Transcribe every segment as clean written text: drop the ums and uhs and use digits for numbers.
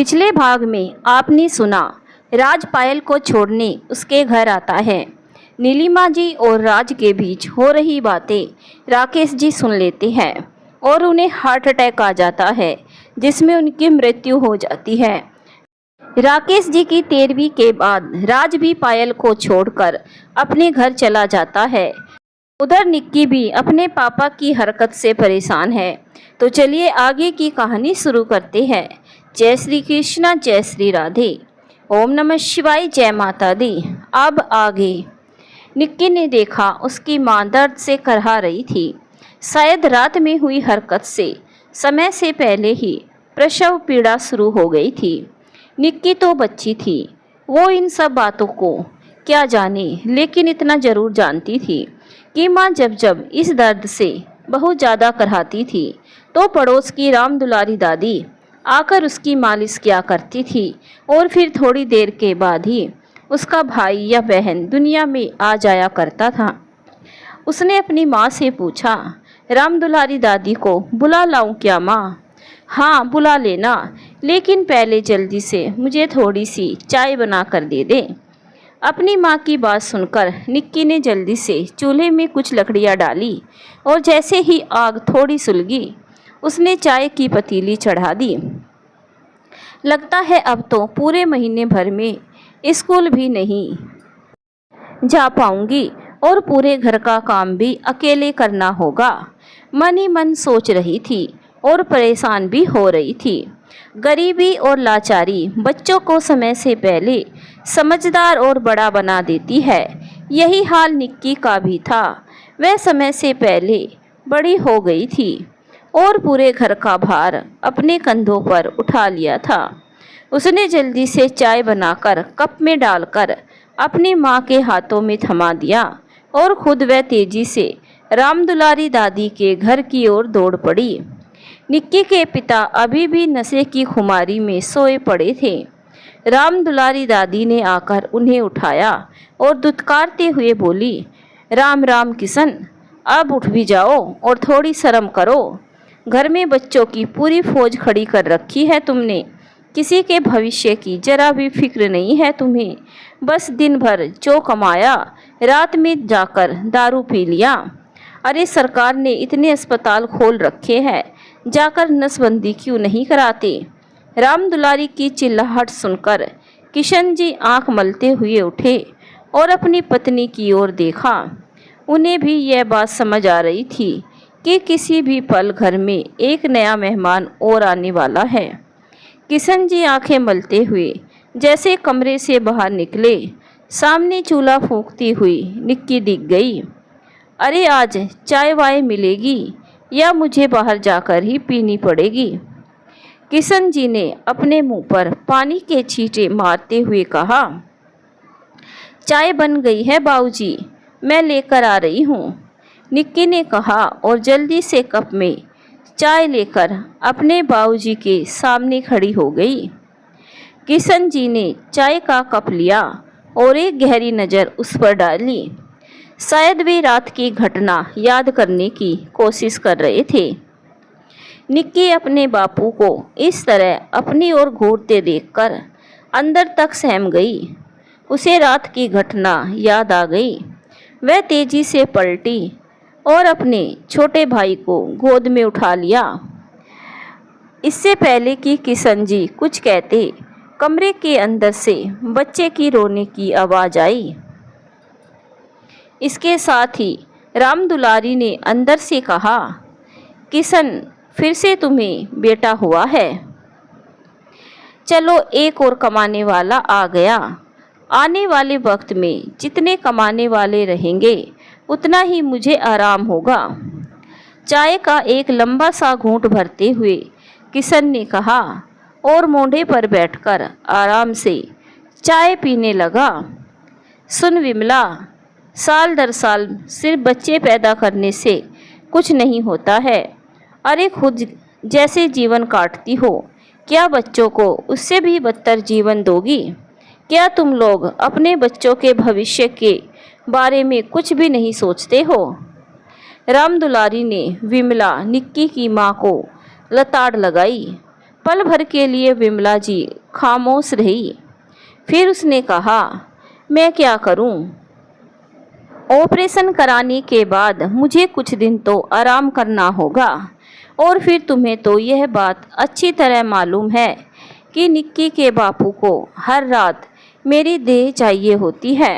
पिछले भाग में आपने सुना राज पायल को छोड़ने उसके घर आता है। नीलिमा जी और राज के बीच हो रही बातें राकेश जी सुन लेते हैं और उन्हें हार्ट अटैक आ जाता है जिसमें उनकी मृत्यु हो जाती है। राकेश जी की तेरहवीं के बाद राज भी पायल को छोड़कर अपने घर चला जाता है। उधर निक्की भी अपने पापा की हरकत से परेशान है। तो चलिए आगे की कहानी शुरू करते हैं। जय श्री कृष्णा, जय श्री राधे, ओम नमः शिवाय, जय माता दी। अब आगे निक्की ने देखा उसकी मां दर्द से करहा रही थी। शायद रात में हुई हरकत से समय से पहले ही प्रसव पीड़ा शुरू हो गई थी। निक्की तो बच्ची थी, वो इन सब बातों को क्या जाने, लेकिन इतना जरूर जानती थी कि माँ जब जब इस दर्द से बहुत ज़्यादा करहाती थी तो पड़ोस की राम दुलारी दादी आकर उसकी मालिश किया करती थी और फिर थोड़ी देर के बाद ही उसका भाई या बहन दुनिया में आ जाया करता था। उसने अपनी माँ से पूछा, राम दुलारी दादी को बुला लाऊं क्या माँ? हाँ बुला लेना, लेकिन पहले जल्दी से मुझे थोड़ी सी चाय बना कर दे दे। अपनी माँ की बात सुनकर निक्की ने जल्दी से चूल्हे में कुछ लकड़ियाँ डाली और जैसे ही आग थोड़ी सुलगी उसने चाय की पतीली चढ़ा दी। लगता है अब तो पूरे महीने भर में स्कूल भी नहीं जा पाऊंगी और पूरे घर का काम भी अकेले करना होगा, मन ही मन सोच रही थी और परेशान भी हो रही थी। गरीबी और लाचारी बच्चों को समय से पहले समझदार और बड़ा बना देती है। यही हाल निक्की का भी था। वह समय से पहले बड़ी हो गई थी और पूरे घर का भार अपने कंधों पर उठा लिया था। उसने जल्दी से चाय बनाकर कप में डालकर अपनी माँ के हाथों में थमा दिया और खुद वह तेजी से राम दुलारी दादी के घर की ओर दौड़ पड़ी। निक्की के पिता अभी भी नशे की खुमारी में सोए पड़े थे। राम दुलारी दादी ने आकर उन्हें उठाया और दुत्कारते हुए बोली, राम राम किशन, अब उठ भी जाओ और थोड़ी शर्म करो। घर में बच्चों की पूरी फौज खड़ी कर रखी है तुमने, किसी के भविष्य की जरा भी फिक्र नहीं है तुम्हें। बस दिन भर जो कमाया रात में जाकर दारू पी लिया। अरे सरकार ने इतने अस्पताल खोल रखे हैं, जाकर नसबंदी क्यों नहीं कराते? राम दुलारी की चिल्लाहट सुनकर किशन जी आंख मलते हुए उठे और अपनी पत्नी की ओर देखा। उन्हें भी यह बात समझ आ रही थी कि किसी भी पल घर में एक नया मेहमान और आने वाला है। किशन जी आंखें मलते हुए जैसे कमरे से बाहर निकले, सामने चूल्हा फूंकती हुई निक्की दिख गई। अरे आज चाय वाय मिलेगी या मुझे बाहर जाकर ही पीनी पड़ेगी? किशन जी ने अपने मुंह पर पानी के छींटे मारते हुए कहा। चाय बन गई है बाबूजी, मैं लेकर आ रही हूँ, निक्की ने कहा और जल्दी से कप में चाय लेकर अपने बाबूजी के सामने खड़ी हो गई। किशन जी ने चाय का कप लिया और एक गहरी नज़र उस पर डाली। शायद वे रात की घटना याद करने की कोशिश कर रहे थे। निक्की अपने बापू को इस तरह अपनी ओर घूरते देखकर अंदर तक सहम गई। उसे रात की घटना याद आ गई। वह तेजी से पलटी और अपने छोटे भाई को गोद में उठा लिया। इससे पहले कि किशन जी कुछ कहते, कमरे के अंदर से बच्चे की रोने की आवाज़ आई। इसके साथ ही राम दुलारी ने अंदर से कहा, किशन फिर से तुम्हें बेटा हुआ है। चलो एक और कमाने वाला आ गया। आने वाले वक्त में जितने कमाने वाले रहेंगे उतना ही मुझे आराम होगा। चाय का एक लंबा सा घूंट भरते हुए किशन ने कहा और मोढ़े पर बैठकर आराम से चाय पीने लगा। सुन विमला, साल दर साल सिर्फ बच्चे पैदा करने से कुछ नहीं होता है। अरे खुद जैसे जीवन काटती हो, क्या बच्चों को उससे भी बदतर जीवन दोगी? क्या तुम लोग अपने बच्चों के भविष्य के बारे में कुछ भी नहीं सोचते हो? राम दुलारी ने विमला निक्की की माँ को लताड़ लगाई। पल भर के लिए विमला जी खामोश रही। फिर उसने कहा, मैं क्या करूं? ऑपरेशन कराने के बाद मुझे कुछ दिन तो आराम करना होगा। और फिर तुम्हें तो यह बात अच्छी तरह मालूम है कि निक्की के बापू को हर रात मेरी देह चाहिए होती है।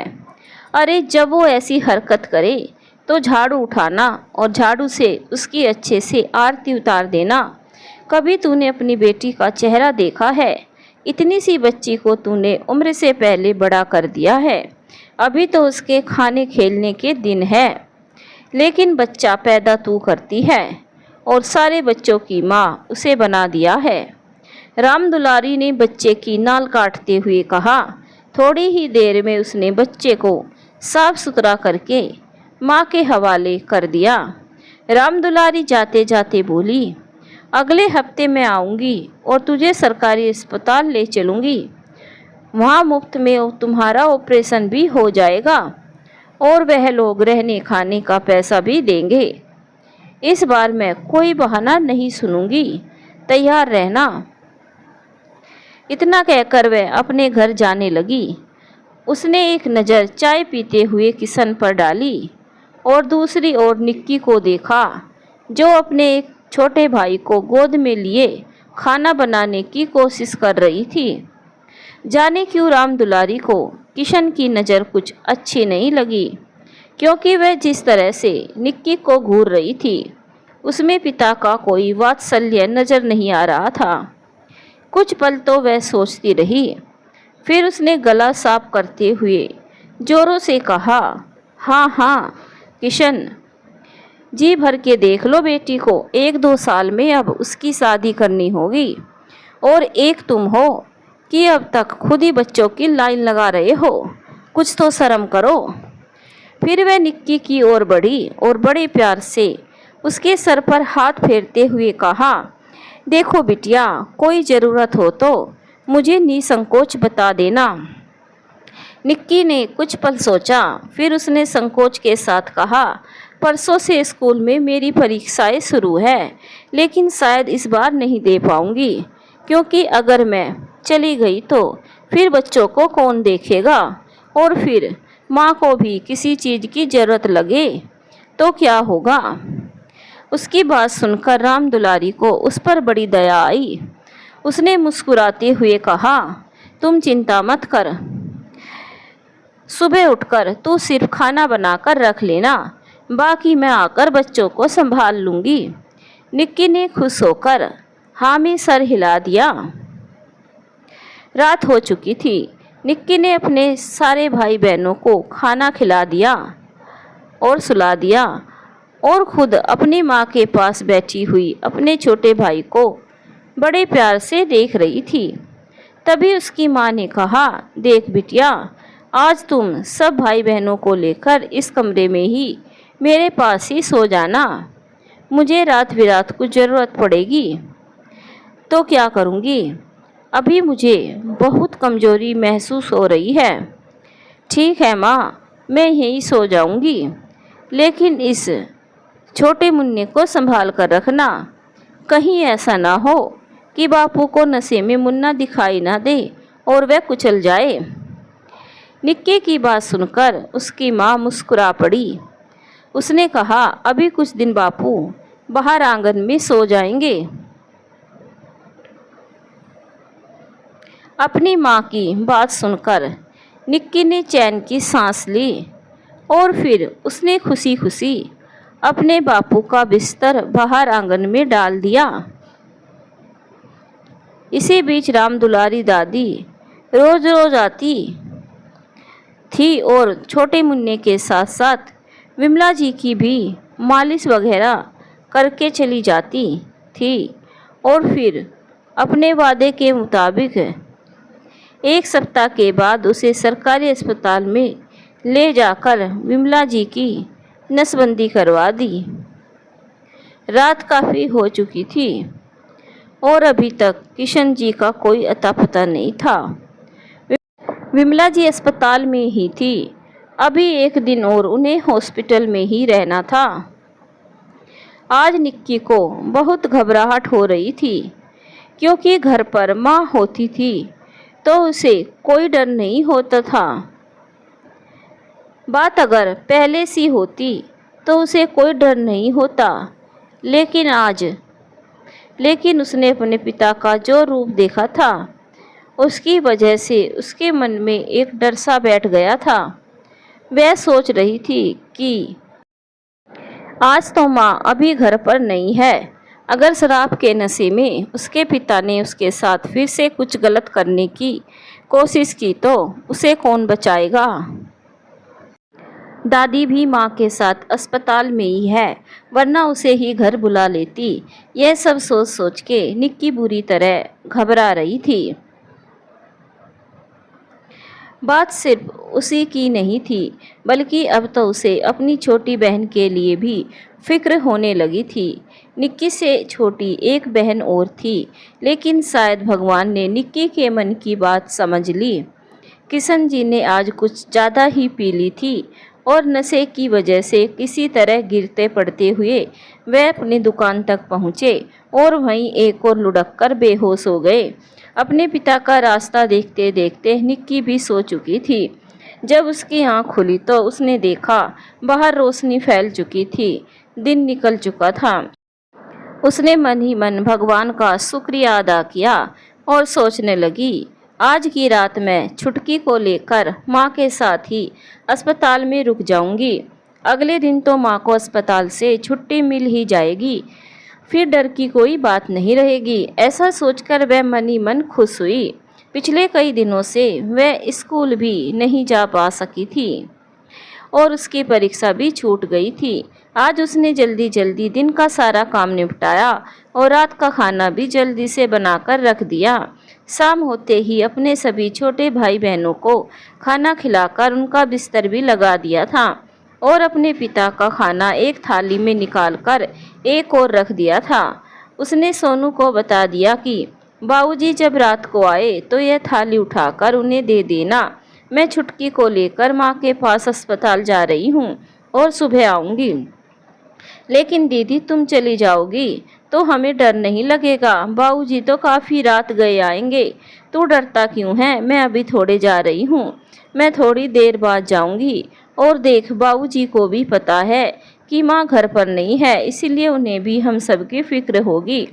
अरे जब वो ऐसी हरकत करे तो झाड़ू उठाना और झाड़ू से उसकी अच्छे से आरती उतार देना। कभी तूने अपनी बेटी का चेहरा देखा है? इतनी सी बच्ची को तूने उम्र से पहले बड़ा कर दिया है। अभी तो उसके खाने खेलने के दिन है, लेकिन बच्चा पैदा तू करती है और सारे बच्चों की माँ उसे बना दिया है। राम दुलारी ने बच्चे की नाल काटते हुए कहा। थोड़ी ही देर में उसने बच्चे को साफ सुथरा करके माँ के हवाले कर दिया। राम दुलारी जाते जाते बोली, अगले हफ्ते मैं आऊँगी और तुझे सरकारी अस्पताल ले चलूँगी। वहाँ मुफ्त में तुम्हारा ऑपरेशन भी हो जाएगा और वह लोग रहने खाने का पैसा भी देंगे। इस बार मैं कोई बहाना नहीं सुनूंगी, तैयार रहना। इतना कहकर वह अपने घर जाने लगी। उसने एक नज़र चाय पीते हुए किशन पर डाली और दूसरी ओर निक्की को देखा, जो अपने एक छोटे भाई को गोद में लिए खाना बनाने की कोशिश कर रही थी। जाने क्यों राम दुलारी को किशन की नज़र कुछ अच्छी नहीं लगी, क्योंकि वह जिस तरह से निक्की को घूर रही थी उसमें पिता का कोई वात्सल्य नज़र नहीं आ रहा था। कुछ पल तो वह सोचती रही, फिर उसने गला साफ करते हुए जोरों से कहा, हाँ हाँ किशन, जी भर के देख लो बेटी को। 1-2 साल में अब उसकी शादी करनी होगी। और एक तुम हो कि अब तक खुद ही बच्चों की लाइन लगा रहे हो, कुछ तो शर्म करो। फिर वह निक्की की ओर बढ़ी और बड़े प्यार से उसके सर पर हाथ फेरते हुए कहा, देखो बिटिया, कोई ज़रूरत हो तो मुझे निसंकोच बता देना। निक्की ने कुछ पल सोचा, फिर उसने संकोच के साथ कहा, परसों से स्कूल में मेरी परीक्षाएं शुरू है, लेकिन शायद इस बार नहीं दे पाऊंगी, क्योंकि अगर मैं चली गई तो फिर बच्चों को कौन देखेगा, और फिर माँ को भी किसी चीज़ की ज़रूरत लगे तो क्या होगा। उसकी बात सुनकर राम दुलारी को उस पर बड़ी दया आई। उसने मुस्कुराते हुए कहा, तुम चिंता मत कर, सुबह उठकर तू सिर्फ खाना बनाकर रख लेना, बाकी मैं आकर बच्चों को संभाल लूँगी। निक्की ने खुश होकर हाँ में सर हिला दिया। रात हो चुकी थी। निक्की ने अपने सारे भाई बहनों को खाना खिला दिया और सुला दिया और खुद अपनी माँ के पास बैठी हुई अपने छोटे भाई को बड़े प्यार से देख रही थी। तभी उसकी माँ ने कहा, देख बिटिया, आज तुम सब भाई बहनों को लेकर इस कमरे में ही मेरे पास ही सो जाना। मुझे रात बिरात कुछ ज़रूरत पड़ेगी तो क्या करूँगी। अभी मुझे बहुत कमज़ोरी महसूस हो रही है। ठीक है माँ, मैं यहीं सो जाऊँगी, लेकिन इस छोटे मुन्ने को संभाल कर रखना। कहीं ऐसा ना हो कि बापू को नशे में मुन्ना दिखाई ना दे और वह कुचल जाए। निक्की की बात सुनकर उसकी माँ मुस्कुरा पड़ी। उसने कहा, अभी कुछ दिन बापू बाहर आंगन में सो जाएंगे। अपनी माँ की बात सुनकर निक्की ने चैन की सांस ली और फिर उसने खुशी खुशी अपने बापू का बिस्तर बाहर आंगन में डाल दिया। इसी बीच राम दुलारी दादी रोज रोज आती थी और छोटे मुन्ने के साथ साथ विमला जी की भी मालिश वगैरह करके चली जाती थी। और फिर अपने वादे के मुताबिक 1 सप्ताह के बाद उसे सरकारी अस्पताल में ले जाकर विमला जी की नसबंदी करवा दी। रात काफ़ी हो चुकी थी और अभी तक किशन जी का कोई अता पता नहीं था। विमला जी अस्पताल में ही थी। अभी 1 दिन और उन्हें हॉस्पिटल में ही रहना था। आज निक्की को बहुत घबराहट हो रही थी। क्योंकि घर पर माँ होती थी तो उसे कोई डर नहीं होता था। बात अगर पहले सी होती तो उसे कोई डर नहीं होता, लेकिन उसने अपने पिता का जो रूप देखा था उसकी वजह से उसके मन में एक डर सा बैठ गया था। वह सोच रही थी कि आज तो माँ अभी घर पर नहीं है। अगर शराब के नशे में उसके पिता ने उसके साथ फिर से कुछ गलत करने की कोशिश की तो उसे कौन बचाएगा। दादी भी माँ के साथ अस्पताल में ही है, वरना उसे ही घर बुला लेती। यह सब सोच सोच के निक्की बुरी तरह घबरा रही थी। बात सिर्फ उसी की नहीं थी, बल्कि अब तो उसे अपनी छोटी बहन के लिए भी फिक्र होने लगी थी। निक्की से छोटी एक बहन और थी, लेकिन शायद भगवान ने निक्की के मन की बात समझ ली। किशन जी ने आज कुछ ज़्यादा ही पी ली थी और नशे की वजह से किसी तरह गिरते पड़ते हुए वह अपनी दुकान तक पहुँचे और वहीं एक और लुढ़क कर बेहोश हो गए। अपने पिता का रास्ता देखते देखते निक्की भी सो चुकी थी। जब उसकी आँख खुली तो उसने देखा बाहर रोशनी फैल चुकी थी, दिन निकल चुका था। उसने मन ही मन भगवान का शुक्रिया अदा किया और सोचने लगी, आज की रात मैं छुटकी को लेकर माँ के साथ ही अस्पताल में रुक जाऊंगी। अगले दिन तो माँ को अस्पताल से छुट्टी मिल ही जाएगी, फिर डर की कोई बात नहीं रहेगी। ऐसा सोचकर वह मन ही मन खुश हुई। पिछले कई दिनों से वह स्कूल भी नहीं जा पा सकी थी और उसकी परीक्षा भी छूट गई थी। आज उसने जल्दी जल्दी दिन का सारा काम निपटाया और रात का खाना भी जल्दी से बनाकर रख दिया। शाम होते ही अपने सभी छोटे भाई बहनों को खाना खिलाकर उनका बिस्तर भी लगा दिया था और अपने पिता का खाना एक थाली में निकालकर एक और रख दिया था। उसने सोनू को बता दिया कि बाबूजी जब रात को आए तो यह थाली उठाकर उन्हें दे देना। मैं छुटकी को लेकर माँ के पास अस्पताल जा रही हूँ और सुबह आऊँगी। लेकिन दीदी तुम चली जाओगी तो हमें डर नहीं लगेगा, बाबूजी तो काफ़ी रात गए आएंगे। तू डरता क्यों है, मैं अभी थोड़े जा रही हूँ, मैं थोड़ी देर बाद जाऊँगी। और देख बाबूजी को भी पता है कि माँ घर पर नहीं है, इसीलिए उन्हें भी हम सबकी फिक्र होगी,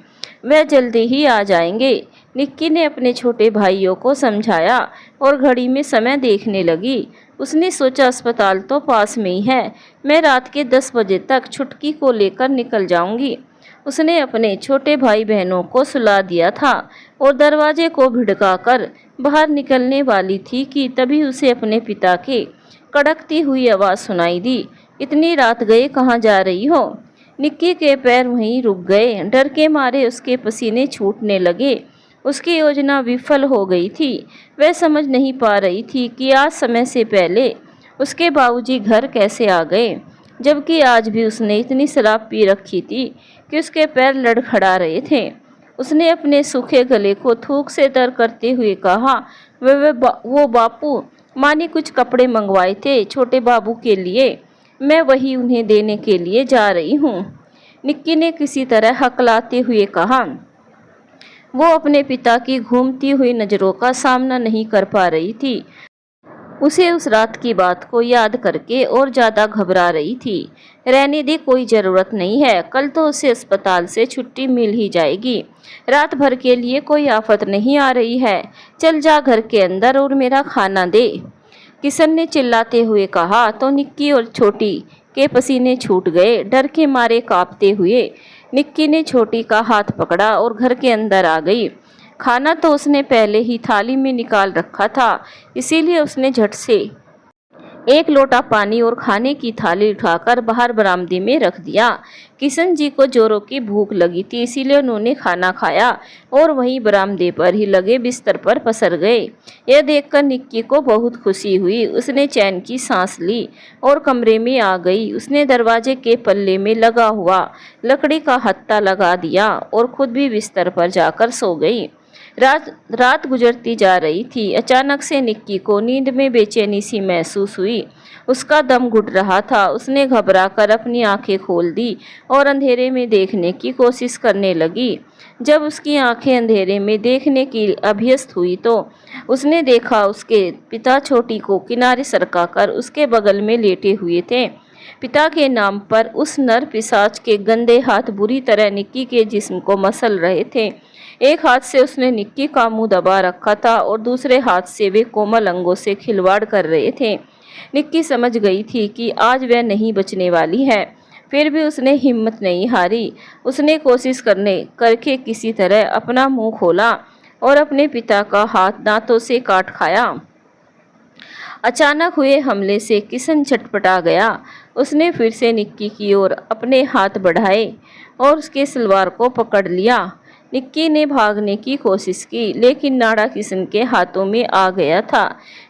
वह जल्दी ही आ जाएंगे। निक्की ने अपने छोटे भाइयों को समझाया और घड़ी में समय देखने लगी। उसने सोचा अस्पताल तो पास में ही है, मैं रात के 10 बजे तक छुटकी को लेकर निकल जाऊंगी। उसने अपने छोटे भाई बहनों को सुला दिया था और दरवाजे को भिड़काकर बाहर निकलने वाली थी कि तभी उसे अपने पिता की कड़कती हुई आवाज़ सुनाई दी, इतनी रात गए कहाँ जा रही हो। निक्की के पैर वहीं रुक गए, डर के मारे उसके पसीने छूटने लगे। उसकी योजना विफल हो गई थी। वह समझ नहीं पा रही थी कि आज समय से पहले उसके बाबूजी घर कैसे आ गए, जबकि आज भी उसने इतनी शराब पी रखी थी कि उसके पैर लड़खड़ा रहे थे। उसने अपने सूखे गले को थूक से तर करते हुए कहा, वो बापू, माँ ने कुछ कपड़े मंगवाए थे छोटे बाबू के लिए, मैं वही उन्हें देने के लिए जा रही हूँ। निक्की ने किसी तरह हकलाते हुए कहा। वो अपने पिता की घूमती हुई नज़रों का सामना नहीं कर पा रही थी। उसे उस रात की बात को याद करके और ज़्यादा घबरा रही थी। रहने दे, कोई ज़रूरत नहीं है, कल तो उसे अस्पताल से छुट्टी मिल ही जाएगी, रात भर के लिए कोई आफत नहीं आ रही है। चल जा घर के अंदर और मेरा खाना दे, किशन ने चिल्लाते हुए कहा। तो निक्की और छोटी के पसीने छूट गए। डर के मारे कांपते हुए निक्की ने छोटी का हाथ पकड़ा और घर के अंदर आ गई। खाना तो उसने पहले ही थाली में निकाल रखा था, इसीलिए उसने झट से एक लोटा पानी और खाने की थाली उठाकर बाहर बरामदे में रख दिया। किशन जी को जोरों की भूख लगी थी, इसीलिए उन्होंने खाना खाया और वहीं बरामदे पर ही लगे बिस्तर पर पसर गए। यह देखकर निक्की को बहुत खुशी हुई। उसने चैन की सांस ली और कमरे में आ गई। उसने दरवाजे के पल्ले में लगा हुआ लकड़ी का हत्था लगा दिया और खुद भी बिस्तर पर जाकर सो गई। रात गुजरती जा रही थी। अचानक से निक्की को नींद में बेचैनी सी महसूस हुई। उसका दम घुट रहा था। उसने घबराकर अपनी आंखें खोल दी और अंधेरे में देखने की कोशिश करने लगी। जब उसकी आंखें अंधेरे में देखने की अभ्यस्त हुई तो उसने देखा उसके पिता छोटी को किनारे सरकाकर उसके बगल में लेटे हुए थे। पिता के नाम पर उस नर पिशाच के गंदे हाथ बुरी तरह निक्की के जिस्म को मसल रहे थे। एक हाथ से उसने निक्की का मुंह दबा रखा था और दूसरे हाथ से वे कोमल अंगों से खिलवाड़ कर रहे थे। निक्की समझ गई थी कि आज वह नहीं बचने वाली है। फिर भी उसने हिम्मत नहीं हारी। उसने कोशिश करके किसी तरह अपना मुंह खोला और अपने पिता का हाथ दांतों से काट खाया। अचानक हुए हमले से किशन छटपटा गया। उसने फिर से निक्की की ओर अपने हाथ बढ़ाए और उसके सलवार को पकड़ लिया। निक्की ने भागने की कोशिश की, लेकिन नाड़ा किशन के हाथों में आ गया था,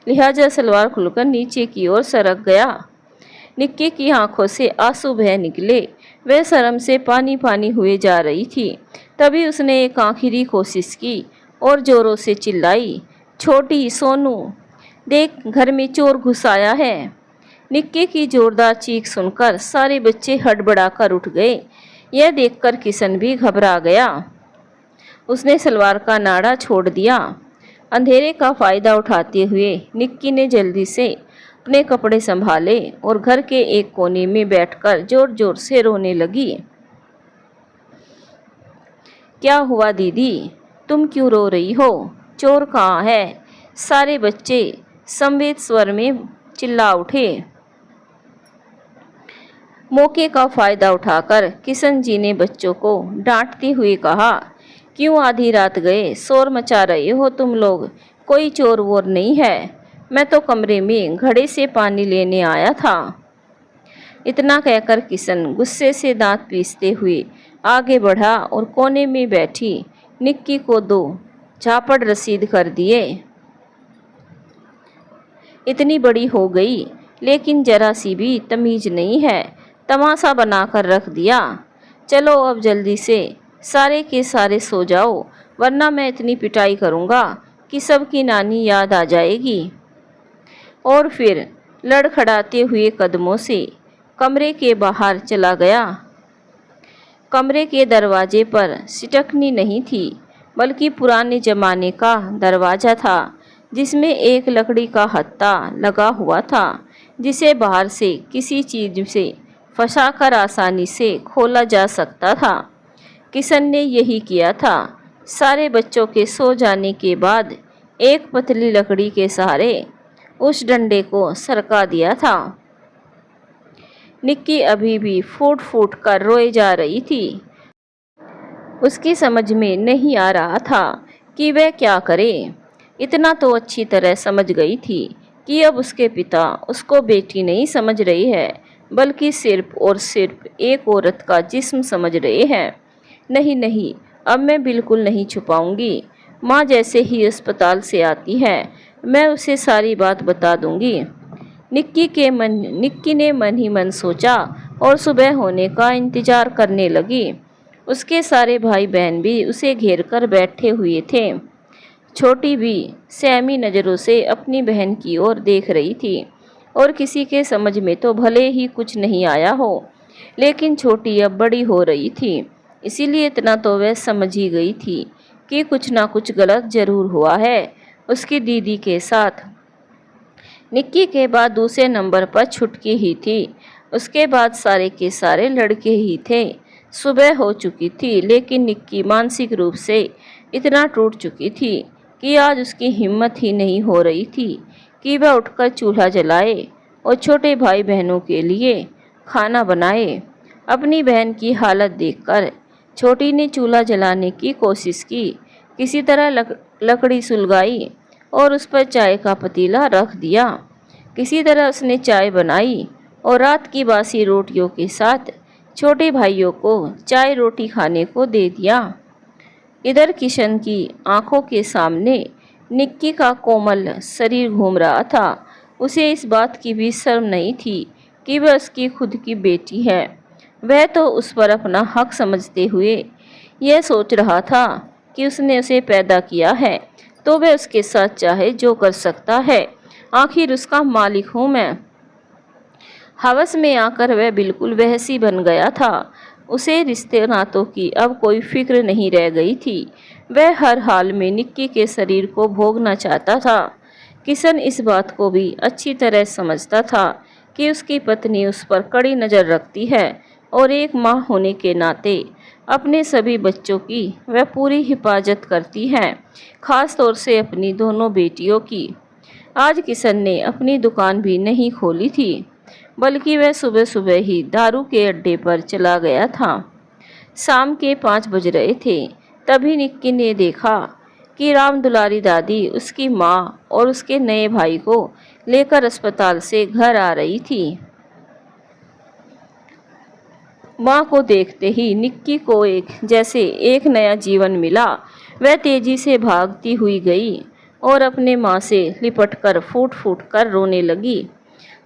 लिहाजा सलवार खुलकर नीचे की ओर सरक गया। निक्की की आंखों से आंसू बह निकले। वह शर्म से पानी पानी हुए जा रही थी। तभी उसने एक आखिरी कोशिश की और जोरों से चिल्लाई, छोटी, सोनू, देख, घर में चोर घुस आया है। निक्की की जोरदार चीख सुनकर सारे बच्चे हड़बड़ाकर उठ गए। यह देखकर किशन भी घबरा गया। उसने सलवार का नाड़ा छोड़ दिया। अंधेरे का फायदा उठाते हुए निक्की ने जल्दी से अपने कपड़े संभाले और घर के एक कोने में बैठकर जोर जोर से रोने लगी। क्या हुआ दीदी, तुम क्यों रो रही हो? चोर कहाँ है? सारे बच्चे संवेद स्वर में चिल्ला उठे। मौके का फायदा उठाकर किशन जी ने बच्चों को डांटते हुए कहा, क्यों आधी रात गए शोर मचा रहे हो तुम लोग? कोई चोर वोर नहीं है। मैं तो कमरे में घड़े से पानी लेने आया था। इतना कहकर किशन गुस्से से दांत पीसते हुए आगे बढ़ा और कोने में बैठी निक्की को 2 झापड़ रसीद कर दिए। इतनी बड़ी हो गई, लेकिन जरा सी भी तमीज नहीं है। तमाशा बनाकर रख दिया। चलो अब जल्दी से सारे के सारे सो जाओ, वरना मैं इतनी पिटाई करूँगा कि सबकी नानी याद आ जाएगी। और फिर लड़खड़ाते हुए कदमों से कमरे के बाहर चला गया। कमरे के दरवाजे पर सिटकनी नहीं थी, बल्कि पुराने जमाने का दरवाज़ा था, जिसमें एक लकड़ी का हत्था लगा हुआ था, जिसे बाहर से किसी चीज़ से फंसाकर आसानी से खोला जा सकता था। किशन ने यही किया था। सारे बच्चों के सो जाने के बाद एक पतली लकड़ी के सहारे उस डंडे को सरका दिया था। निक्की अभी भी फूट फूट कर रोए जा रही थी। उसकी समझ में नहीं आ रहा था कि वह क्या करे। इतना तो अच्छी तरह समझ गई थी कि अब उसके पिता उसको बेटी नहीं समझ रहे हैं, बल्कि सिर्फ और सिर्फ एक औरत का जिस्म समझ रहे हैं। नहीं नहीं, अब मैं बिल्कुल नहीं छुपाऊंगी। माँ जैसे ही अस्पताल से आती है, मैं उसे सारी बात बता दूंगी। निक्की ने मन ही मन सोचा और सुबह होने का इंतजार करने लगी। उसके सारे भाई बहन भी उसे घेर कर बैठे हुए थे। छोटी भी सहमी नज़रों से अपनी बहन की ओर देख रही थी, और किसी के समझ में तो भले ही कुछ नहीं आया हो, लेकिन छोटी अब बड़ी हो रही थी, इसीलिए इतना तो वह समझ ही गई थी कि कुछ ना कुछ गलत जरूर हुआ है उसकी दीदी के साथ। निक्की के बाद दूसरे नंबर पर छुटकी ही थी। उसके बाद सारे के सारे लड़के ही थे। सुबह हो चुकी थी, लेकिन निक्की मानसिक रूप से इतना टूट चुकी थी कि आज उसकी हिम्मत ही नहीं हो रही थी कि वह उठकर चूल्हा जलाए और छोटे भाई बहनों के लिए खाना बनाए। अपनी बहन की हालत देखकर छोटी ने चूल्हा जलाने की कोशिश की। किसी तरह लकड़ी सुलगाई और उस पर चाय का पतीला रख दिया। किसी तरह उसने चाय बनाई और रात की बासी रोटियों के साथ छोटे भाइयों को चाय रोटी खाने को दे दिया। इधर किशन की आंखों के सामने निक्की का कोमल शरीर घूम रहा था। उसे इस बात की भी शर्म नहीं थी कि वह उसकी खुद की बेटी है। वह तो उस पर अपना हक समझते हुए यह सोच रहा था कि उसने उसे पैदा किया है तो वह उसके साथ चाहे जो कर सकता है, आखिर उसका मालिक हूँ मैं। हवस में आकर वह बिल्कुल वहसी बन गया था। उसे रिश्ते नातों की अब कोई फिक्र नहीं रह गई थी। वह हर हाल में निक्की के शरीर को भोगना चाहता था। किशन इस बात को भी अच्छी तरह समझता था कि उसकी पत्नी उस पर कड़ी नज़र रखती है और एक माँ होने के नाते अपने सभी बच्चों की वह पूरी हिफाजत करती है, खास तौर से अपनी दोनों बेटियों की। आज किशन ने अपनी दुकान भी नहीं खोली थी, बल्कि वह सुबह सुबह ही दारू के अड्डे पर चला गया था। शाम के 5 बज रहे थे। तभी निक्की ने देखा कि राम दुलारी दादी उसकी माँ और उसके नए भाई को लेकर अस्पताल से घर आ रही थी। माँ को देखते ही निक्की को जैसे एक नया जीवन मिला। वह तेजी से भागती हुई गई और अपने माँ से लिपटकर फूट फूट कर रोने लगी।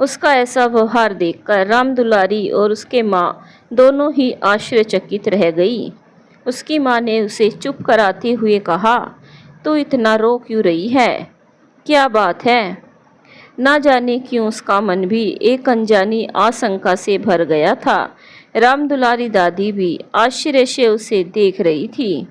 उसका ऐसा व्यवहार देखकर राम दुलारी और उसके माँ दोनों ही आश्चर्यचकित रह गई। उसकी माँ ने उसे चुप कराते हुए कहा, तू इतना रो क्यों रही है? क्या बात है? ना जाने क्यों उसका मन भी एक अनजानी आशंका से भर गया था। राम दुलारी दादी भी आश्चर्य से उसे देख रही थी।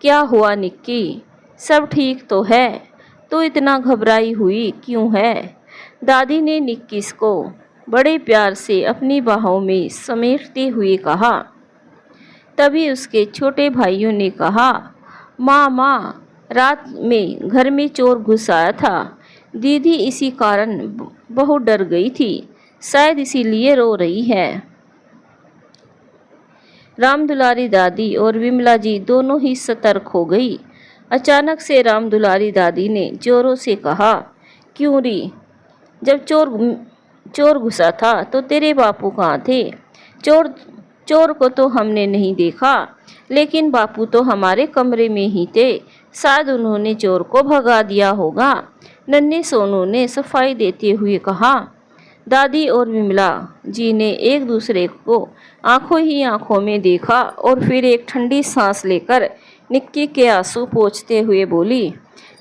क्या हुआ निक्की? सब ठीक तो है? तू इतना घबराई हुई क्यों है? दादी ने निक्की को बड़े प्यार से अपनी बाहों में समेटते हुए कहा। तभी उसके छोटे भाइयों ने कहा, माँ, रात में घर में चोर घुस आया था। दीदी इसी कारण बहुत डर गई थी, शायद इसीलिए रो रही है। राम दुलारी दादी और विमला जी दोनों ही सतर्क हो गई। अचानक से राम दुलारी दादी ने जोरों से कहा, क्यों री? जब चोर घुसा था तो तेरे बापू कहाँ थे? चोर को तो हमने नहीं देखा, लेकिन बापू तो हमारे कमरे में ही थे। शायद उन्होंने चोर को भगा दिया होगा, नन्हे सोनू ने सफाई देते हुए कहा। दादी और विमला जी ने एक दूसरे को आंखों ही आंखों में देखा और फिर एक ठंडी सांस लेकर निक्की के आंसू पोंछते हुए बोली,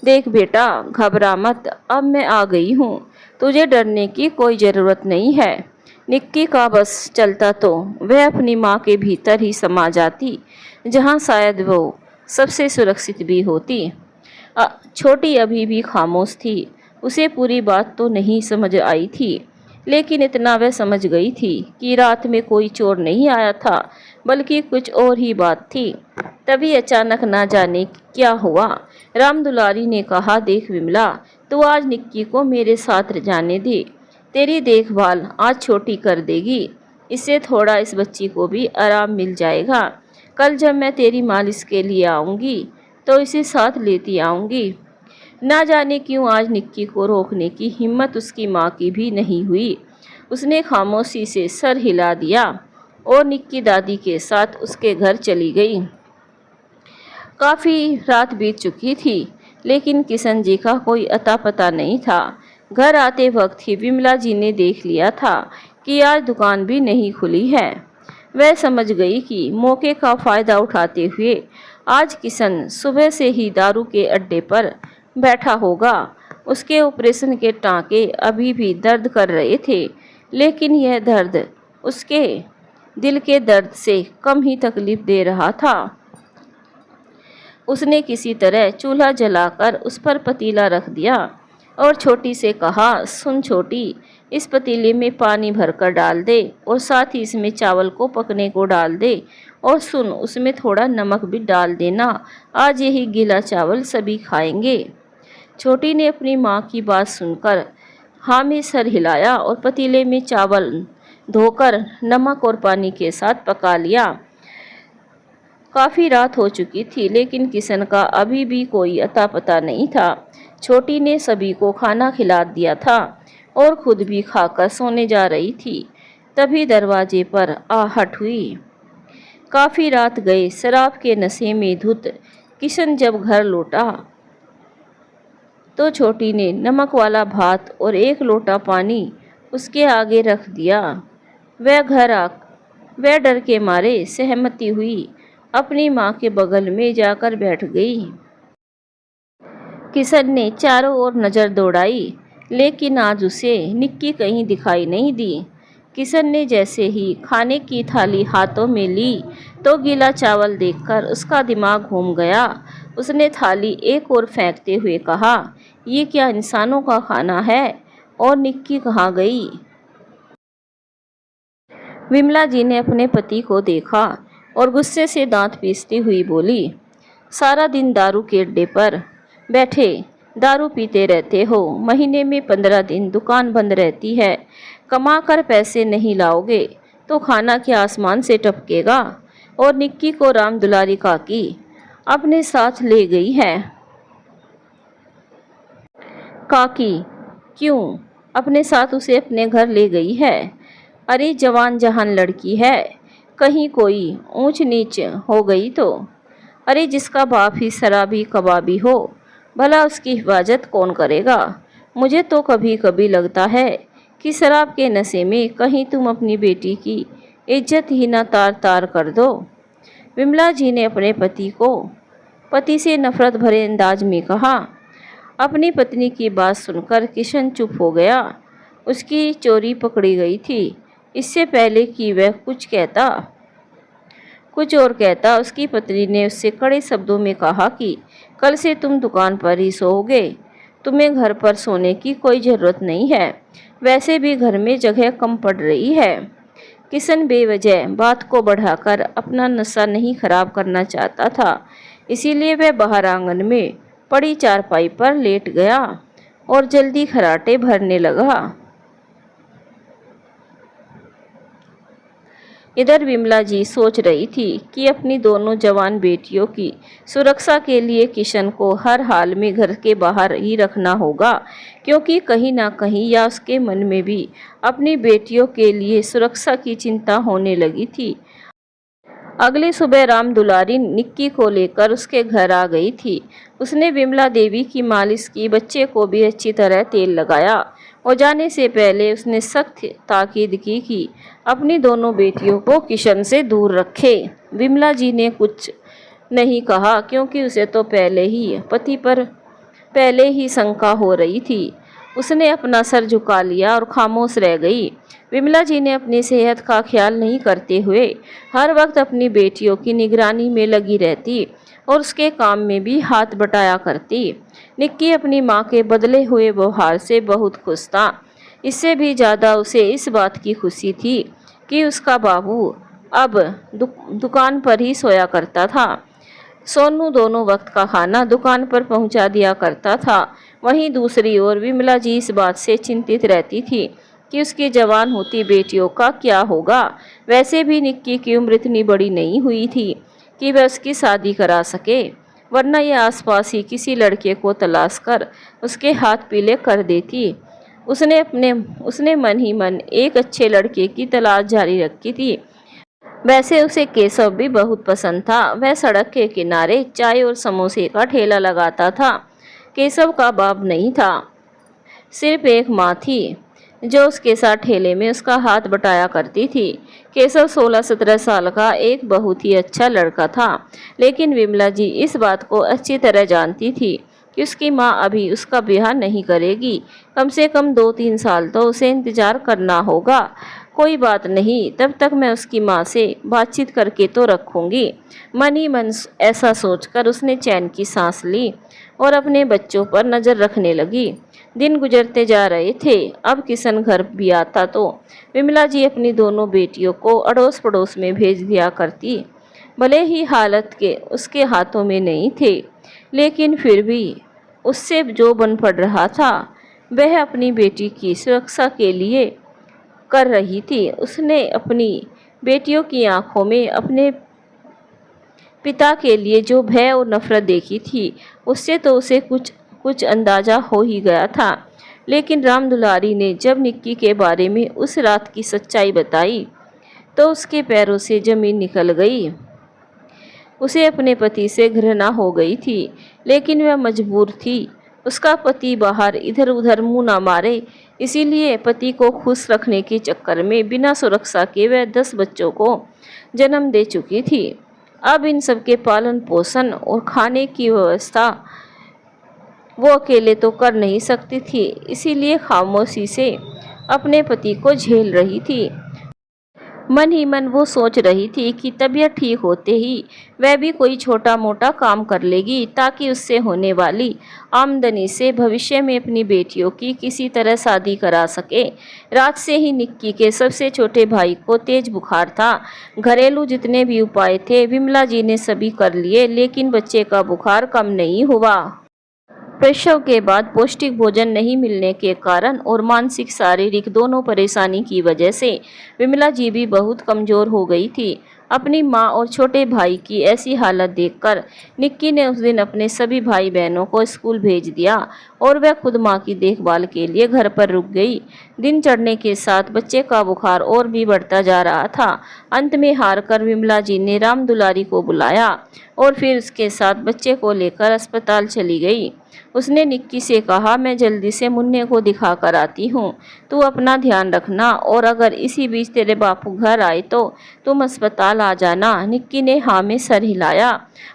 देख बेटा, घबरा मत, अब मैं आ गई हूँ, तुझे डरने की कोई ज़रूरत नहीं है। निक्की का बस चलता तो वह अपनी माँ के भीतर ही समा जाती, जहाँ शायद वो सबसे सुरक्षित भी होती। छोटी अभी भी खामोश थी। उसे पूरी बात तो नहीं समझ आई थी, लेकिन इतना वह समझ गई थी कि रात में कोई चोर नहीं आया था, बल्कि कुछ और ही बात थी। तभी अचानक ना जाने क्या हुआ, राम दुलारी ने कहा, देख विमला, तू आज निक्की को मेरे साथ जाने दे। तेरी देखभाल आज छोटी कर देगी। इससे थोड़ा इस बच्ची को भी आराम मिल जाएगा। कल जब मैं तेरी मालिश के लिए आऊँगी तो इसे साथ लेती आऊँगी। ना जाने क्यों आज निक्की को रोकने की हिम्मत उसकी माँ की भी नहीं हुई। उसने खामोशी से सर हिला दिया और निक्की दादी के साथ उसके घर चली गई। काफ़ी रात बीत चुकी थी, लेकिन किशन जी का कोई अता पता नहीं था। घर आते वक्त ही विमला जी ने देख लिया था कि आज दुकान भी नहीं खुली है। वह समझ गई कि मौके का फ़ायदा उठाते हुए आज किशन सुबह से ही दारू के अड्डे पर बैठा होगा। उसके ऑपरेशन के टाँके अभी भी दर्द कर रहे थे, लेकिन यह दर्द उसके दिल के दर्द से कम ही तकलीफ दे रहा था। उसने किसी तरह चूल्हा जलाकर उस पर पतीला रख दिया और छोटी से कहा, सुन छोटी, इस पतीले में पानी भरकर डाल दे और साथ ही इसमें चावल को पकने को डाल दे, और सुन, उसमें थोड़ा नमक भी डाल देना। आज यही गीला चावल सभी खाएंगे। छोटी ने अपनी माँ की बात सुनकर हाँ में सर हिलाया और पतीले में चावल धोकर नमक और पानी के साथ पका लिया। काफ़ी रात हो चुकी थी, लेकिन किशन का अभी भी कोई अता पता नहीं था। छोटी ने सभी को खाना खिला दिया था और खुद भी खाकर सोने जा रही थी। तभी दरवाजे पर आहट हुई। काफ़ी रात गए शराब के नशे में धुत किशन जब घर लौटा तो छोटी ने नमक वाला भात और 1 लोटा पानी उसके आगे रख दिया। वह डर के मारे सहमति हुई। अपनी माँ के बगल में जाकर बैठ गई। किशन ने चारों ओर नज़र दौड़ाई, लेकिन आज उसे निक्की कहीं दिखाई नहीं दी। किशन ने जैसे ही खाने की थाली हाथों में ली तो गीला चावल देखकर उसका दिमाग घूम गया। उसने थाली एक ओर फेंकते हुए कहा, ये क्या इंसानों का खाना है? और निक्की कहाँ गई? विमला जी ने अपने पति को देखा और गुस्से से दांत पीसती हुई बोली, सारा दिन दारू के अड्डे पर बैठे दारू पीते रहते हो। महीने में 15 दिन दुकान बंद रहती है। कमा कर पैसे नहीं लाओगे तो खाना क्या आसमान से टपकेगा? और निक्की को राम दुलारी काकी अपने साथ ले गई है। काकी क्यों अपने साथ उसे अपने घर ले गई है? अरे जवान जहान लड़की है, कहीं कोई ऊंच नीच हो गई तो? अरे जिसका बाप ही शराबी कबाबी हो, भला उसकी हिफाजत कौन करेगा? मुझे तो कभी कभी लगता है कि शराब के नशे में कहीं तुम अपनी बेटी की इज्जत ही ना तार तार कर दो। विमला जी ने अपने पति से नफरत भरे अंदाज में कहा। अपनी पत्नी की बात सुनकर किशन चुप हो गया। उसकी चोरी पकड़ी गई थी। इससे पहले कि वह कुछ और कहता, उसकी पत्नी ने उससे कड़े शब्दों में कहा कि कल से तुम दुकान पर ही सोओगे। तुम्हें घर पर सोने की कोई ज़रूरत नहीं है। वैसे भी घर में जगह कम पड़ रही है। किशन बेवजह बात को बढ़ाकर अपना नशा नहीं खराब करना चाहता था, इसीलिए वह बाहर आंगन में पड़ी चारपाई पर लेट गया और जल्दी खर्राटे भरने लगा। इधर विमला जी सोच रही थी कि अपनी दोनों जवान बेटियों की सुरक्षा के लिए किशन को हर हाल में घर के बाहर ही रखना होगा, क्योंकि कहीं ना कहीं या उसके मन में भी अपनी बेटियों के लिए सुरक्षा की चिंता होने लगी थी। अगली सुबह राम दुलारी निक्की को लेकर उसके घर आ गई थी। उसने विमला देवी की मालिश की, बच्चे को भी अच्छी तरह तेल लगाया और जाने से पहले उसने सख्त ताकीद की कि अपनी दोनों बेटियों को किशन से दूर रखे। विमला जी ने कुछ नहीं कहा, क्योंकि उसे तो पहले ही पति पर पहले ही शंका हो रही थी। उसने अपना सर झुका लिया और खामोश रह गई। विमला जी ने अपनी सेहत का ख्याल नहीं करते हुए हर वक्त अपनी बेटियों की निगरानी में लगी रहती और उसके काम में भी हाथ बटाया करती। निक्की अपनी माँ के बदले हुए व्यवहार से बहुत खुश था। इससे भी ज़्यादा उसे इस बात की खुशी थी कि उसका बाबू अब दुकान पर ही सोया करता था। सोनू दोनों वक्त का खाना दुकान पर पहुंचा दिया करता था। वहीं दूसरी ओर विमला जी इस बात से चिंतित रहती थी कि उसकी जवान होती बेटियों का क्या होगा। वैसे भी निक्की की उम्र इतनी बड़ी नहीं हुई थी कि वह उसकी शादी करा सके, वरना यह आसपास ही किसी लड़के को तलाश कर उसके हाथ पीले कर देती। उसने मन ही मन एक अच्छे लड़के की तलाश जारी रखी थी। वैसे उसे केशव भी बहुत पसंद था। वह सड़क के किनारे चाय और समोसे का ठेला लगाता था। केशव का बाप नहीं था, सिर्फ एक माँ थी जो उसके साथ ठेले में उसका हाथ बटाया करती थी। केशव 16-17 साल का एक बहुत ही अच्छा लड़का था, लेकिन विमला जी इस बात को अच्छी तरह जानती थी कि उसकी माँ अभी उसका ब्याह नहीं करेगी। कम से कम 2-3 साल तो उसे इंतजार करना होगा। कोई बात नहीं, तब तक मैं उसकी माँ से बातचीत करके तो रखूँगी। मन ही मन ऐसा सोचकर उसने चैन की सांस ली और अपने बच्चों पर नज़र रखने लगी। दिन गुजरते जा रहे थे। अब किशन घर भी आता तो विमला जी अपनी दोनों बेटियों को अड़ोस पड़ोस में भेज दिया करती। भले ही हालत के उसके हाथों में नहीं थे, लेकिन फिर भी उससे जो बन पड़ रहा था वह अपनी बेटी की सुरक्षा के लिए कर रही थी। उसने अपनी बेटियों की आंखों में अपने पिता के लिए जो भय और नफरत देखी थी, उससे तो उसे कुछ अंदाजा हो ही गया था। लेकिन राम दुलारी ने जब निक्की के बारे में उस रात की सच्चाई बताई तो उसके पैरों से जमीन निकल गई। उसे अपने पति से घृणा हो गई थी, लेकिन वह मजबूर थी। उसका पति बाहर इधर उधर मुंह ना मारे, इसीलिए पति को खुश रखने के चक्कर में बिना सुरक्षा के वह 10 बच्चों को जन्म दे चुकी थी। अब इन सबके पालन पोषण और खाने की व्यवस्था वो अकेले तो कर नहीं सकती थी, इसीलिए खामोशी से अपने पति को झेल रही थी। मन ही मन वो सोच रही थी कि तबीयत ठीक होते ही वह भी कोई छोटा मोटा काम कर लेगी, ताकि उससे होने वाली आमदनी से भविष्य में अपनी बेटियों की किसी तरह शादी करा सके। रात से ही निक्की के सबसे छोटे भाई को तेज बुखार था। घरेलू जितने भी उपाय थे विमला जी ने सभी कर लिए, लेकिन बच्चे का बुखार कम नहीं हुआ। प्रसव के बाद पौष्टिक भोजन नहीं मिलने के कारण और मानसिक शारीरिक दोनों परेशानी की वजह से विमला जी भी बहुत कमज़ोर हो गई थी। अपनी माँ और छोटे भाई की ऐसी हालत देखकर निक्की ने उस दिन अपने सभी भाई बहनों को स्कूल भेज दिया और वह खुद माँ की देखभाल के लिए घर पर रुक गई। दिन चढ़ने के साथ बच्चे का बुखार और भी बढ़ता जा रहा था। अंत में हार कर विमला जी ने राम दुलारी को बुलाया और फिर उसके साथ बच्चे को लेकर अस्पताल चली गई। उसने निक्की से कहा, मैं जल्दी से मुन्ने को दिखा कर आती हूँ, तू अपना ध्यान रखना और अगर इसी बीच तेरे बापू घर आए तो तुम अस्पताल आ जाना। निक्की ने हाँ में सर हिलाया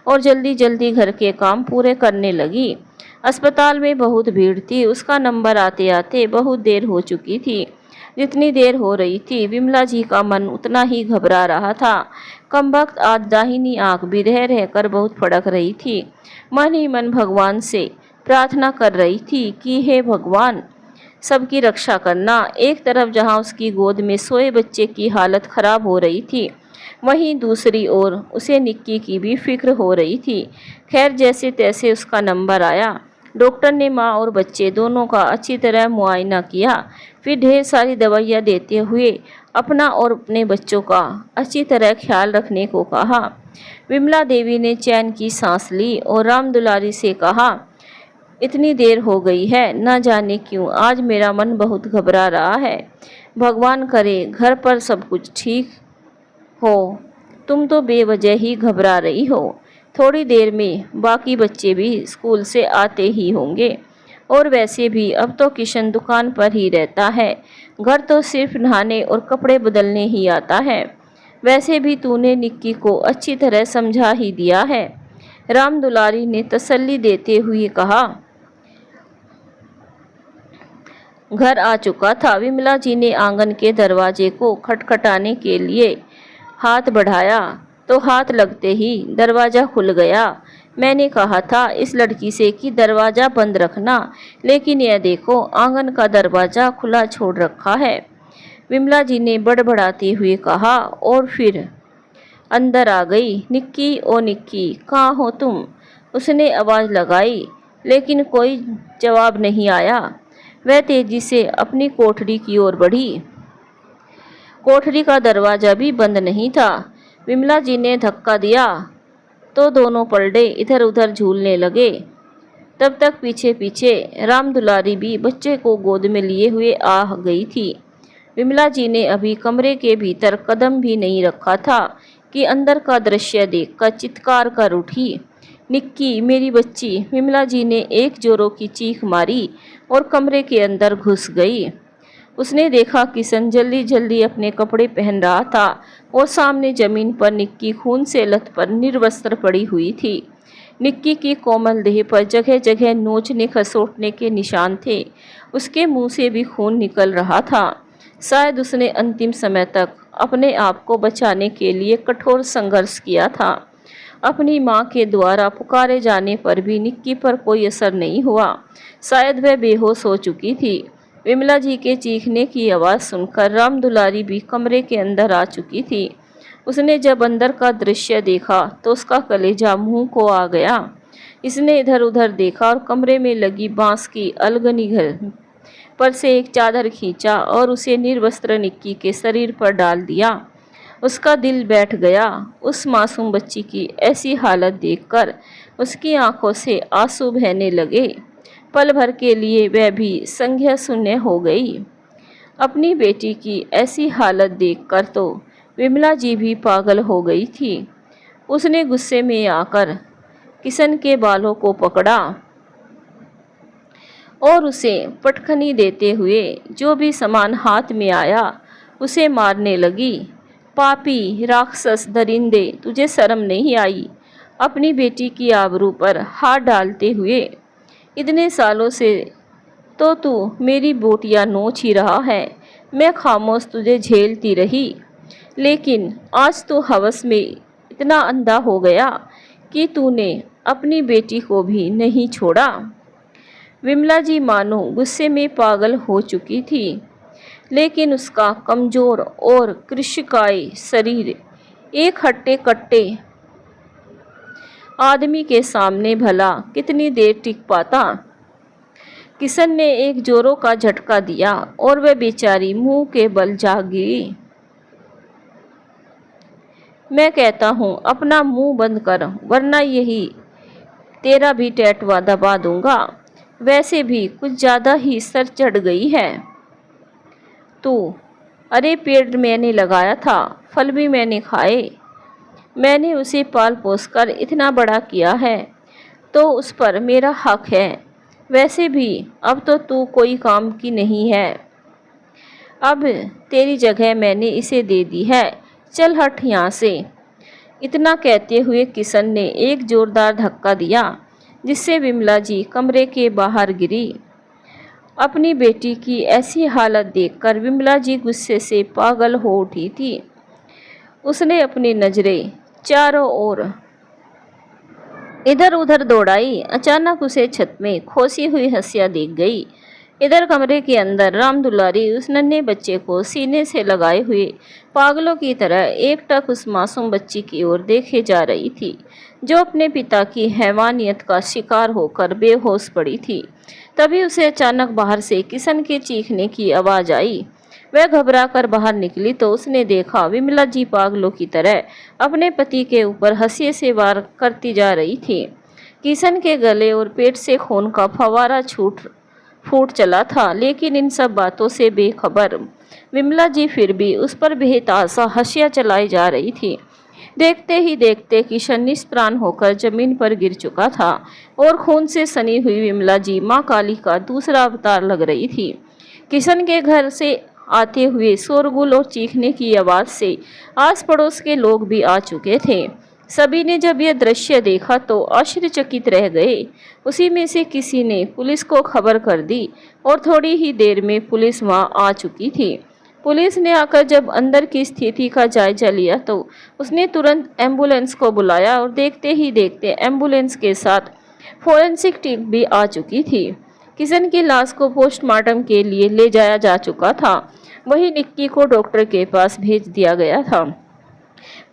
और जल्दी जल्दी घर के काम पूरे करने लगी। अस्पताल में बहुत भीड़ थी, उसका नंबर आते आते बहुत देर हो चुकी थी। जितनी देर हो रही थी विमला जी का मन उतना ही घबरा रहा था। कमबख्त आज दाहिनी आंख भी रह रहकर बहुत फड़क रही थी। मन ही मन भगवान से प्रार्थना कर रही थी कि हे भगवान, सबकी रक्षा करना। एक तरफ जहां उसकी गोद में सोए बच्चे की हालत खराब हो रही थी, वहीं दूसरी ओर उसे निक्की की भी फिक्र हो रही थी। खैर, जैसे तैसे उसका नंबर आया। डॉक्टर ने माँ और बच्चे दोनों का अच्छी तरह मुआयना किया, फिर ढेर सारी दवाइयाँ देते हुए अपना और अपने बच्चों का अच्छी तरह ख्याल रखने को कहा। विमला देवी ने चैन की सांस ली और राम दुलारी से कहा, इतनी देर हो गई है, न जाने क्यों आज मेरा मन बहुत घबरा रहा है। भगवान करे घर पर सब कुछ ठीक हो, तुम तो बेवजह ही घबरा रही हो। थोड़ी देर में बाकी बच्चे भी स्कूल से आते ही होंगे और वैसे भी अब तो किशन दुकान पर ही रहता है, घर तो सिर्फ नहाने और कपड़े बदलने ही आता है। वैसे भी तूने निक्की को अच्छी तरह समझा ही दिया है, राम दुलारी ने तसल्ली देते हुए कहा। घर आ चुका था। विमला जी ने आंगन के दरवाजे को खटखटाने के लिए हाथ बढ़ाया तो हाथ लगते ही दरवाज़ा खुल गया। मैंने कहा था इस लड़की से कि दरवाज़ा बंद रखना, लेकिन यह देखो आंगन का दरवाज़ा खुला छोड़ रखा है, विमला जी ने बड़बड़ाते हुए कहा और फिर अंदर आ गई। निक्की, ओ निक्की, कहाँ हो तुम? उसने आवाज़ लगाई, लेकिन कोई जवाब नहीं आया। वह तेजी से अपनी कोठरी की ओर बढ़ी। कोठरी का दरवाज़ा भी बंद नहीं था। विमला जी ने धक्का दिया तो दोनों पलड़े इधर उधर झूलने लगे। तब तक पीछे पीछे राम दुलारी भी बच्चे को गोद में लिए हुए आ गई थी। विमला जी ने अभी कमरे के भीतर कदम भी नहीं रखा था कि अंदर का दृश्य देखकर चित्कार कर उठी। निक्की, मेरी बच्ची! विमला जी ने एक जोरों की चीख मारी और कमरे के अंदर घुस गई। उसने देखा किशन जल्दी जल्दी अपने कपड़े पहन रहा था और सामने जमीन पर निक्की खून से लथपथ निर्वस्त्र पड़ी हुई थी। निक्की की कोमल देह पर जगह जगह नोचने खसोटने के निशान थे। उसके मुंह से भी खून निकल रहा था। शायद उसने अंतिम समय तक अपने आप को बचाने के लिए कठोर संघर्ष किया था। अपनी माँ के द्वारा पुकारे जाने पर भी निक्की पर कोई असर नहीं हुआ। शायद वह बेहोश हो चुकी थी। विमला जी के चीखने की आवाज़ सुनकर राम दुलारी भी कमरे के अंदर आ चुकी थी। उसने जब अंदर का दृश्य देखा तो उसका कलेजा मुंह को आ गया। इसने इधर उधर देखा और कमरे में लगी बांस की अलगनी घर पर से एक चादर खींचा और उसे निर्वस्त्र निक्की के शरीर पर डाल दिया। उसका दिल बैठ गया। उस मासूम बच्ची की ऐसी हालत देखकर उसकी आंखों से आंसू बहने लगे। पल भर के लिए वह भी संज्ञा शून्य हो गई। अपनी बेटी की ऐसी हालत देखकर तो विमला जी भी पागल हो गई थी। उसने गुस्से में आकर किशन के बालों को पकड़ा और उसे पटखनी देते हुए जो भी सामान हाथ में आया उसे मारने लगी। पापी, राक्षस, दरिंदे, तुझे शर्म नहीं आई अपनी बेटी की आबरू पर हाथ डालते हुए? इतने सालों से तो तू मेरी बोटियां नोच ही रहा है। मैं खामोश तुझे झेलती रही, लेकिन आज तो हवस में इतना अंधा हो गया कि तूने अपनी बेटी को भी नहीं छोड़ा। विमला जी मानो गुस्से में पागल हो चुकी थी, लेकिन उसका कमजोर और कृशिकाय शरीर एक हट्टे कट्टे आदमी के सामने भला कितनी देर टिक पाता। किशन ने एक जोरों का झटका दिया और वह बेचारी मुंह के बल जाग गिरी। मैं कहता हूँ अपना मुंह बंद कर, वरना यही तेरा भी टैटवा दबा दूंगा। वैसे भी कुछ ज़्यादा ही सर चढ़ गई है तू। अरे पेड़ मैंने लगाया था, फल भी मैंने खाए। मैंने उसे पाल पोस कर इतना बड़ा किया है, तो उस पर मेरा हक है। वैसे भी अब तो तू कोई काम की नहीं है। अब तेरी जगह मैंने इसे दे दी है। चल हट यहाँ से। इतना कहते हुए किशन ने एक जोरदार धक्का दिया, जिससे विमला जी कमरे के बाहर गिरी। अपनी बेटी की ऐसी हालत देखकर विमला जी गुस्से से पागल हो उठी थी। उसने अपनी नजरें चारों ओर इधर उधर दौड़ाई। अचानक उसे छत में खोसी हुई हंसिया दिख गई। इधर कमरे के अंदर राम दुलारी उस नन्हे बच्चे को सीने से लगाए हुए पागलों की तरह एकटक उस मासूम बच्ची की ओर देखे जा रही थी, जो अपने पिता की हैवानियत का शिकार होकर बेहोश पड़ी थी। तभी उसे अचानक बाहर से किशन के चीखने की आवाज़ आई। वह घबराकर बाहर निकली तो उसने देखा विमला जी पागलों की तरह अपने पति के ऊपर हंसिए से वार करती जा रही थी। किशन के गले और पेट से खून का फवारा फूट चला था, लेकिन इन सब बातों से बेखबर विमला जी फिर भी उस पर बेतहाशा हंसियां चलाई जा रही थी। देखते ही देखते किशन निष्प्राण होकर जमीन पर गिर चुका था और खून से सनी हुई विमला जी माँ काली का दूसरा अवतार लग रही थी। किशन के घर से आते हुए शोरगुल और चीखने की आवाज़ से आस पड़ोस के लोग भी आ चुके थे। सभी ने जब यह दृश्य देखा तो आश्चर्यचकित रह गए। उसी में से किसी ने पुलिस को खबर कर दी और थोड़ी ही देर में पुलिस वहां आ चुकी थी। पुलिस ने आकर जब अंदर की स्थिति का जायजा लिया तो उसने तुरंत एम्बुलेंस को बुलाया और देखते ही देखते एम्बुलेंस के साथ फोरेंसिक टीम भी आ चुकी थी। किशन की लाश को पोस्टमार्टम के लिए ले जाया जा चुका था। वहीं निक्की को डॉक्टर के पास भेज दिया गया था।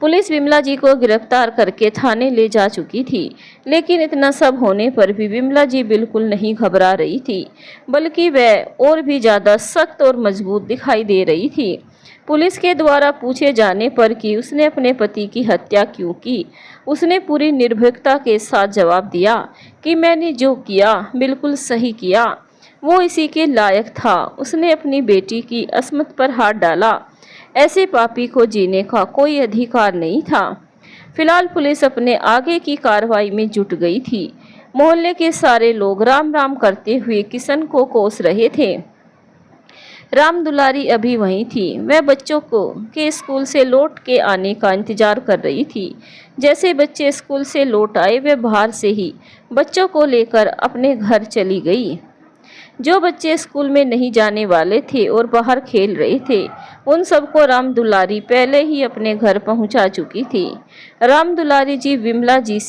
पुलिस विमला जी को गिरफ्तार करके थाने ले जा चुकी थी, लेकिन इतना सब होने पर भी विमला जी बिल्कुल नहीं घबरा रही थी, बल्कि वह और भी ज़्यादा सख्त और मजबूत दिखाई दे रही थी। पुलिस के द्वारा पूछे जाने पर कि उसने अपने पति की हत्या क्यों की, उसने पूरी निर्भीकता के साथ जवाब दिया कि मैंने जो किया बिल्कुल सही किया, वो इसी के लायक था। उसने अपनी बेटी की अस्मत पर हाथ डाला। ऐसे पापी को जीने का कोई अधिकार नहीं था। फिलहाल पुलिस अपने आगे की कार्रवाई में जुट गई थी। मोहल्ले के सारे लोग राम राम करते हुए किशन को कोस रहे थे। राम दुलारी अभी वहीं थी। वह बच्चों को के स्कूल से लौट के आने का इंतजार कर रही थी। जैसे बच्चे स्कूल से लौट आए, वह बाहर से ही बच्चों को लेकर अपने घर चली गई। जो बच्चे स्कूल में नहीं जाने वाले थे और बाहर खेल रहे थे, उन सबको राम दुलारी पहले ही अपने घर पहुंचा चुकी थी। राम दुलारी जी विमला जी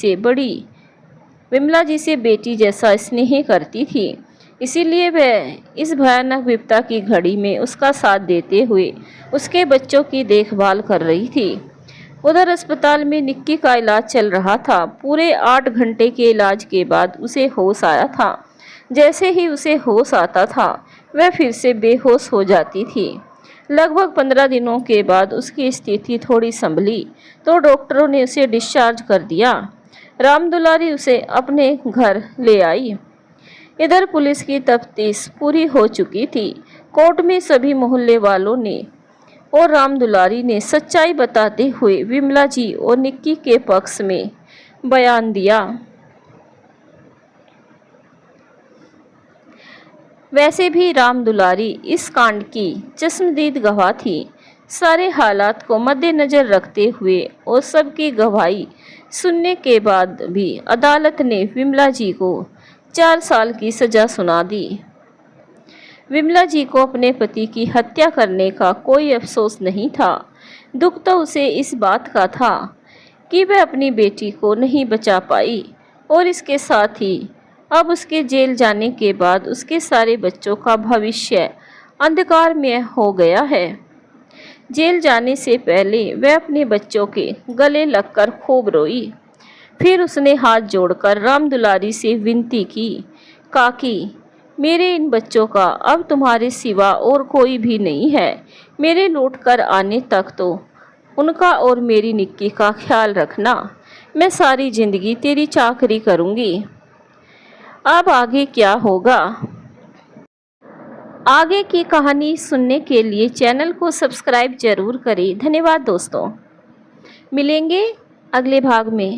से बेटी जैसा स्नेह करती थी, इसीलिए वह इस भयानक विपदा की घड़ी में उसका साथ देते हुए उसके बच्चों की देखभाल कर रही थी। उधर अस्पताल में निक्की का इलाज चल रहा था। पूरे 8 घंटे के इलाज के बाद उसे होश आया था। जैसे ही उसे होश आता था, वह फिर से बेहोश हो जाती थी। लगभग 15 दिनों के बाद उसकी स्थिति थोड़ी संभली तो डॉक्टरों ने उसे डिस्चार्ज कर दिया। राम दुलारी उसे अपने घर ले आई। इधर पुलिस की तफ्तीश पूरी हो चुकी थी। कोर्ट में सभी मोहल्ले वालों ने और राम दुलारी ने सच्चाई बताते हुए विमला जी और निक्की के पक्ष में बयान दिया। वैसे भी राम दुलारी इस कांड की चश्मदीद गवाह थी। सारे हालात को मद्देनज़र रखते हुए और सबकी गवाही सुनने के बाद भी अदालत ने विमला जी को 4 साल की सज़ा सुना दी। विमला जी को अपने पति की हत्या करने का कोई अफसोस नहीं था। दुख तो उसे इस बात का था कि वह अपनी बेटी को नहीं बचा पाई और इसके साथ ही अब उसके जेल जाने के बाद उसके सारे बच्चों का भविष्य अंधकार में हो गया है। जेल जाने से पहले वह अपने बच्चों के गले लगकर खूब रोई। फिर उसने हाथ जोड़कर राम दुलारी से विनती की, काकी मेरे इन बच्चों का अब तुम्हारे सिवा और कोई भी नहीं है। मेरे लौट कर आने तक तो उनका और मेरी निक्की का ख्याल रखना। मैं सारी ज़िंदगी तेरी चाकरी करूँगी। अब आगे क्या होगा? आगे की कहानी सुनने के लिए चैनल को सब्सक्राइब जरूर करें। धन्यवाद दोस्तों। मिलेंगे अगले भाग में।